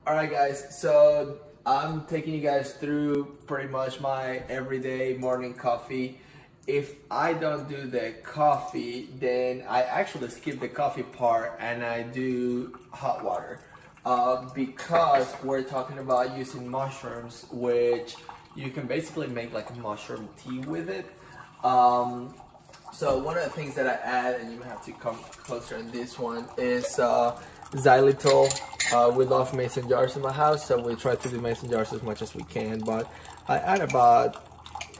Alright guys, so I'm taking you guys through pretty much my everyday morning coffee. If I don't do the coffee, then I actually skip the coffee part and I do hot water. Because we're talking about using mushrooms, which you can basically make like a mushroom tea with it. So one of the things that I add, and you have to come closer in this one, is xylitol. We love mason jars in my house, so we try to do mason jars as much as we can, but I add about,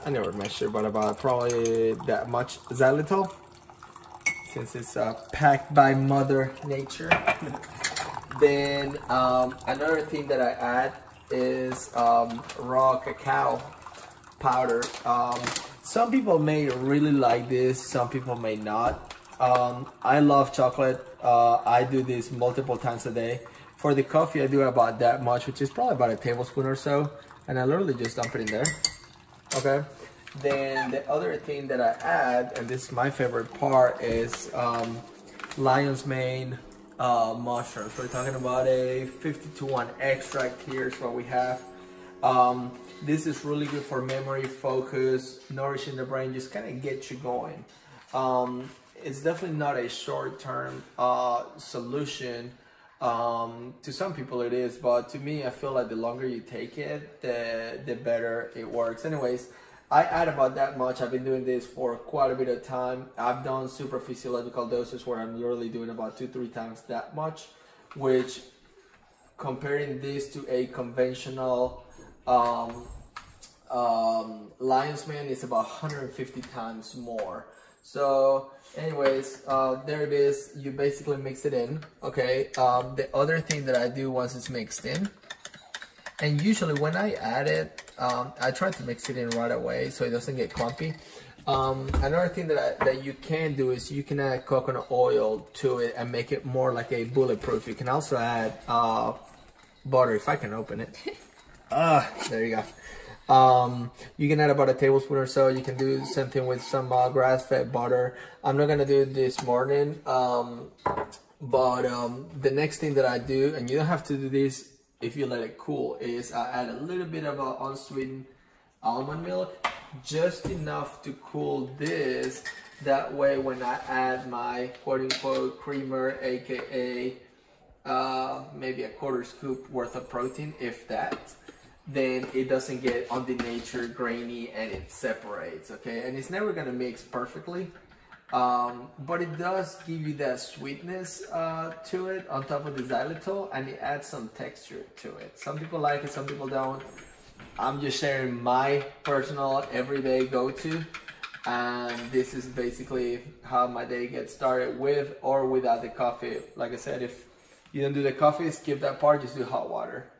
I never measure, but about probably that much xylitol, since it's packed by Mother Nature. Then another thing that I add is raw cacao powder. Some people may really like this, some people may not. I love chocolate. I do this multiple times a day. For the coffee, I do about that much, which is probably about a tablespoon or so, and I literally just dump it in there. Okay. Then the other thing that I add, and this is my favorite part, is lion's mane mushrooms. We're talking about a 50-to-1 extract. Here's what we have. This is really good for memory, focus, nourishing the brain, just kind of get you going. It's definitely not a short-term solution. To some people it is, but to me, I feel like the longer you take it, the better it works. Anyways, I add about that much. I've been doing this for quite a bit of time. I've done super physiological doses where I'm literally doing about 2-3 times that much, which, comparing this to a conventional lion's mane, is about 150 times more. So anyways, there it is. You basically mix it in. Okay. The other thing that I do once it's mixed in, and usually when I add it, I try to mix it in right away so it doesn't get clumpy. Another thing that you can do is you can add coconut oil to it and make it more like a bulletproof. You can also add butter, if I can open it. There you go. You can add about a tablespoon or so. You can do something with some grass-fed butter. I'm not gonna do it this morning, but the next thing that I do, and you don't have to do this if you let it cool, is I add a little bit of unsweetened almond milk, just enough to cool this. That way, when I add my quote-unquote creamer, aka maybe a quarter scoop worth of protein, if that, then it doesn't get undeniatured, grainy, and it separates, okay? And it's never gonna mix perfectly, but it does give you that sweetness to it on top of the xylitol, and it adds some texture to it. Some people like it, some people don't. I'm just sharing my personal everyday go-to, and this is basically how my day gets started, with or without the coffee. Like I said, if you don't do the coffee, skip that part, just do hot water.